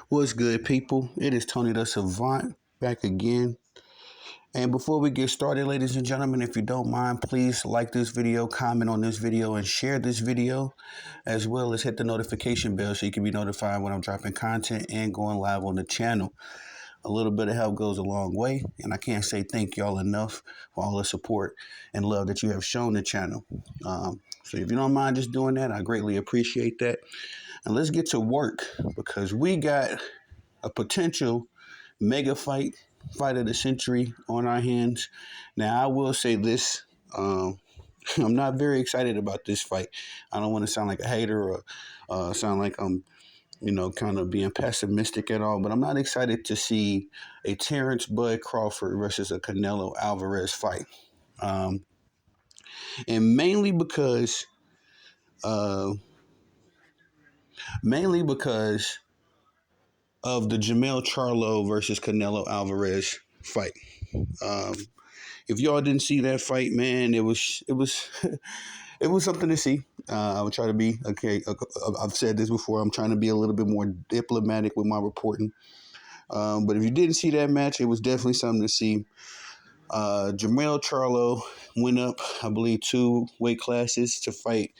What's good, people? It is Tony the Savant back again. And before we get started, ladies and gentlemen, if you don't mind, please like this video, comment on this video, and share this video, as well as hit the notification bell so you can be notified when I'm dropping content and going live on the channel. A little bit of help goes a long way, and I can't say thank y'all enough for all the support and love that you have shown the channel. So if you don't mind just doing that, I greatly appreciate that. And let's get to work because we got a potential mega fight of the century on our hands. Now, I will say this. I'm not very excited about this fight. I don't want to sound like a hater or sound like I'm, kind of being pessimistic at all, but I'm not excited to see a Terence Bud Crawford versus a Canelo Alvarez fight. Um, and uh, mainly because of the Jamel Charlo versus Canelo Alvarez fight. Um, if y'all didn't see that fight, man, it was it was something to see. I would try to be okay. I've said this before. I'm trying to be a little bit more diplomatic with my reporting. But if you didn't see that match, it was definitely something to see. Jamel Charlo went up, I believe, 2 weight classes to fight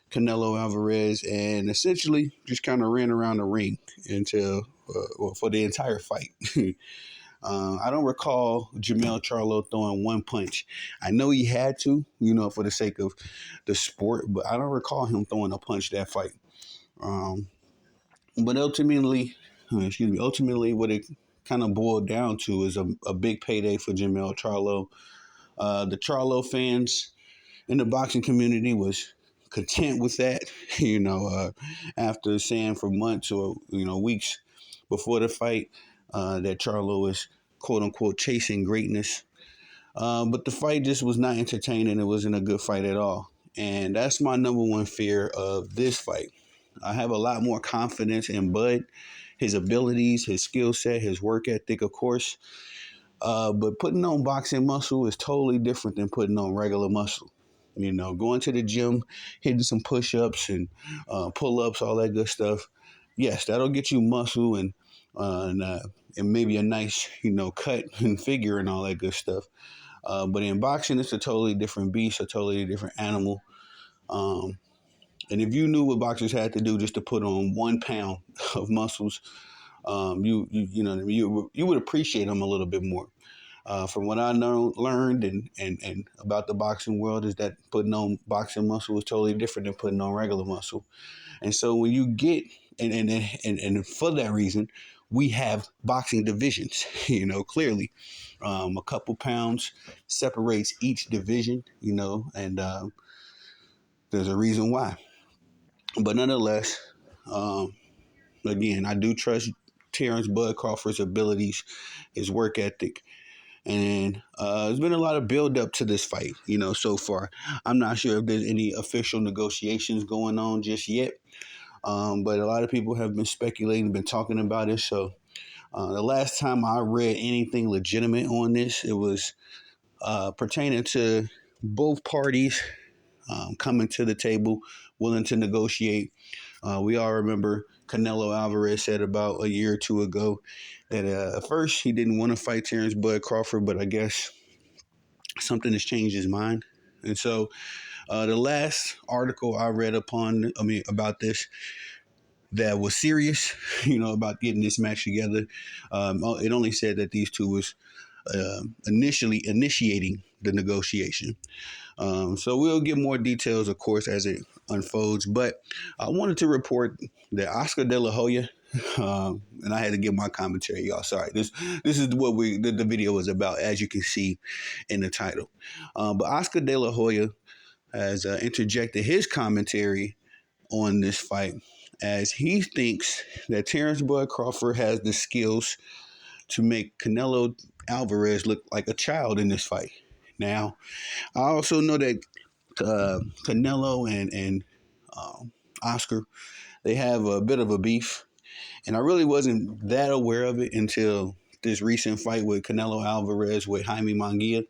Canelo Alvarez, and essentially just kind of ran around the ring until for the entire fight. I don't recall Jamel Charlo throwing one punch. I know he had to, for the sake of the sport, but I don't recall him throwing a punch that fight. Um, but ultimately, what it kind of boiled down to is a big payday for Jamel Charlo. The Charlo fans in the boxing community was content with that, after saying for months or weeks before the fight that Charlo is quote unquote chasing greatness. But the fight just was not entertaining. It wasn't a good fight at all. And that's my number one fear of this fight. I have a lot more confidence in Bud, his abilities, his skill set, his work ethic, of course. But putting on boxing muscle is totally different than putting on regular muscle. Going to the gym, hitting some push-ups and pull-ups, all that good stuff. Yes, that'll get you muscle and maybe a nice, cut and figure and all that good stuff. But in boxing, it's a totally different beast, a totally different animal. Um, and if you knew what boxers had to do just to put on 1 pound of muscles, you would appreciate them a little bit more. From what I learned and about the boxing world is that putting on boxing muscle is totally different than putting on regular muscle. And so when you get and for that reason, we have boxing divisions. Clearly, a couple pounds separates each division. And there's a reason why. But nonetheless, again, I do trust Terence Bud Crawford's abilities, his work ethic. And there's been a lot of build up to this fight, so far. I'm not sure if there's any official negotiations going on just yet. But a lot of people have been speculating, been talking about it. So the last time I read anything legitimate on this, it was pertaining to both parties coming to the table, willing to negotiate. We all remember Canelo Alvarez said about a year or two ago that at first he didn't want to fight Terence Bud Crawford, but I guess something has changed his mind. And so the last article I read about this that was serious, about getting this match together, it only said that these two was initially initiating the negotiation. So we'll get more details, of course, as it unfolds. But I wanted to report that Oscar De La Hoya, and I had to give my commentary, y'all. Sorry, this is what the video was about, as you can see in the title. But Oscar De La Hoya has interjected his commentary on this fight, as he thinks that Terence Bud Crawford has the skills to make Canelo Alvarez look like a child in this fight. Now, I also know that Canelo and Oscar, they have a bit of a beef, and I really wasn't that aware of it until this recent fight with Canelo Alvarez with Jaime Munguia.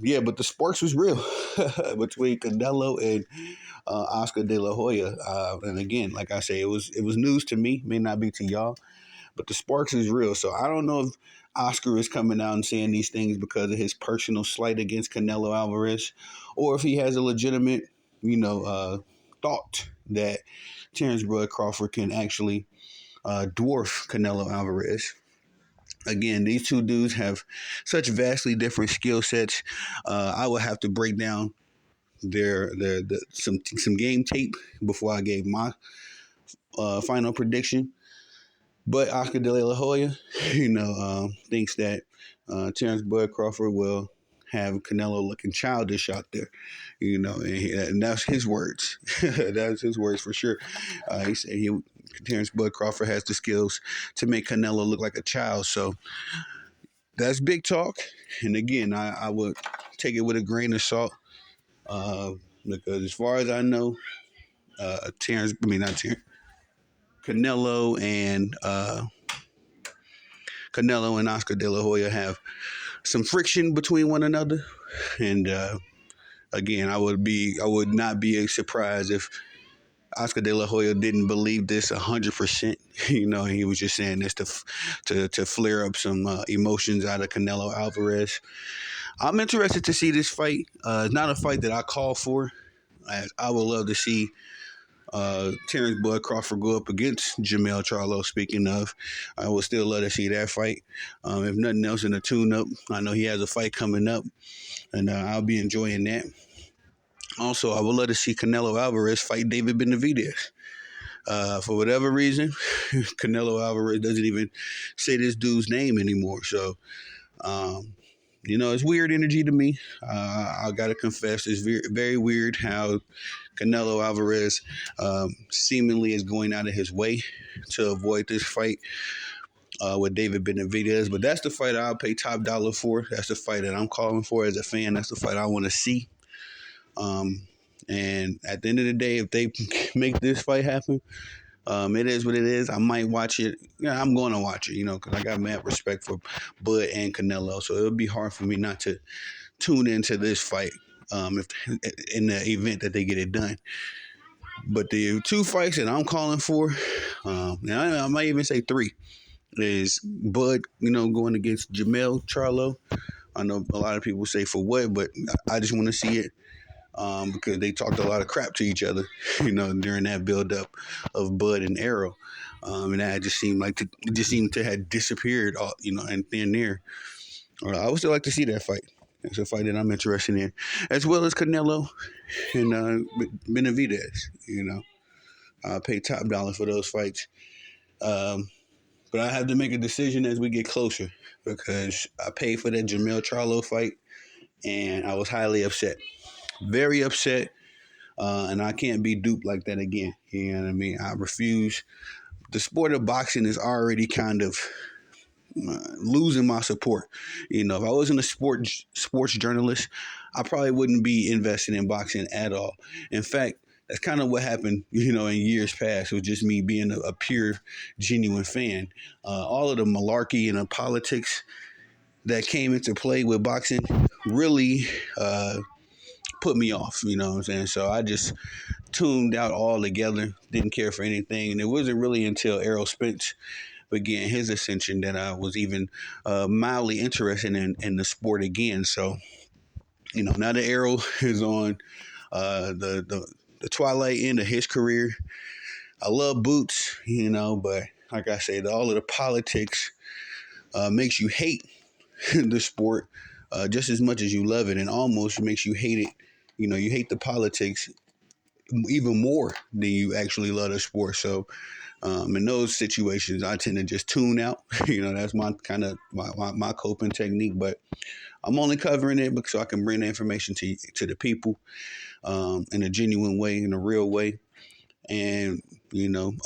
Yeah, but the sparks was real between Canelo and Oscar De La Hoya. And again, like I say, it was news to me, may not be to y'all, but the sparks is real. So I don't know if Oscar is coming out and saying these things because of his personal slight against Canelo Alvarez, or if he has a legitimate, thought that Terence Crawford can actually dwarf Canelo Alvarez. Again, these two dudes have such vastly different skill sets. I would have to break down some game tape before I gave my final prediction. But Oscar De La Hoya, thinks that Terence Bud Crawford will have Canelo looking childish out there, and that's his words. That's his words for sure. He said Terence Bud Crawford has the skills to make Canelo look like a child. So that's big talk. And again, I would take it with a grain of salt because as far as I know, not Terence, Canelo and Oscar De La Hoya have some friction between one another, and again, I would not be surprised if Oscar De La Hoya didn't believe this 100%. He was just saying this to flare up some emotions out of Canelo Alvarez. I'm interested to see this fight. It's not a fight that I call for. I would love to see Terence Bud Crawford go up against Jermell Charlo. Speaking of, I would still love to see that fight. If nothing else in the tune-up, I know he has a fight coming up, and I'll be enjoying that. Also, I would love to see Canelo Alvarez fight David Benavidez. For whatever reason, Canelo Alvarez doesn't even say this dude's name anymore. So, it's weird energy to me. I gotta confess, it's very, very weird how Canelo Alvarez seemingly is going out of his way to avoid this fight with David Benavidez. But that's the fight I'll pay top dollar for. That's the fight that I'm calling for as a fan. That's the fight I want to see. And at the end of the day, if they make this fight happen, it is what it is. I might watch it. Yeah, I'm going to watch it, because I got mad respect for Bud and Canelo. So it'll be hard for me not to tune into this fight if in the event that they get it done. But the two fights that I'm calling for, and I might even say three, is Bud, going against Jermell Charlo. I know a lot of people say for what, but I just want to see it. Because they talked a lot of crap to each other, during that build-up of Bud and Arrow. And that just seemed to have disappeared, and thin air. I would still like to see that fight. It's a fight that I'm interested in, as well as Canelo and Benavidez. I'll pay top dollar for those fights. But I have to make a decision as we get closer because I paid for that Jermell Charlo fight, and I was highly upset. Very upset, and I can't be duped like that again. You know what I mean? I refuse. The sport of boxing is already kind of losing my support. If I wasn't a sports journalist, I probably wouldn't be invested in boxing at all. In fact, that's kind of what happened, in years past. It was just me being a pure, genuine fan. All of the malarkey and the politics that came into play with boxing really put me off, you know what I'm saying? So I just tuned out altogether, didn't care for anything. And it wasn't really until Errol Spence began his ascension that I was even mildly interested in the sport again. So, now that Errol is on the twilight end of his career, I love Boots, but like I said, all of the politics makes you hate the sport just as much as you love it, and almost makes you hate it. You hate the politics even more than you actually love the sport. So in those situations, I tend to just tune out. That's my kind of my coping technique. But I'm only covering it so I can bring the information to the people in a genuine way, in a real way. And,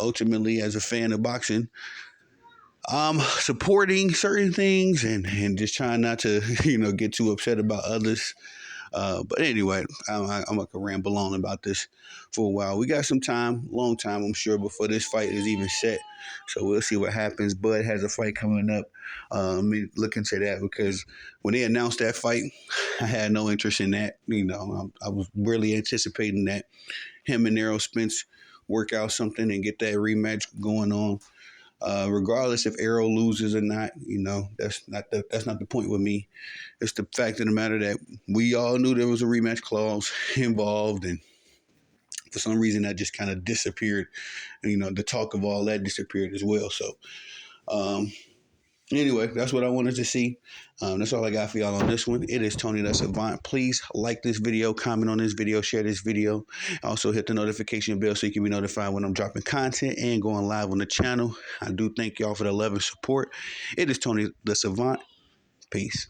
ultimately, as a fan of boxing, I'm supporting certain things and just trying not to, get too upset about others. But anyway, I'm gonna ramble on about this for a while. We got some time, long time, I'm sure, before this fight is even set. So we'll see what happens. Bud has a fight coming up. Let me look into that because when they announced that fight, I had no interest in that. I was really anticipating that him and Errol Spence work out something and get that rematch going on. Regardless if Errol loses or not, that's not the point with me. It's the fact of the matter that we all knew there was a rematch clause involved, and for some reason that just kind of disappeared. The talk of all that disappeared as well. So, um, anyway, that's what I wanted to see. That's all I got for y'all on this one. It is Tony the Savant. Please like this video, comment on this video, share this video. Also hit the notification bell so you can be notified when I'm dropping content and going live on the channel. I do thank y'all for the love and support. It is Tony the Savant. Peace.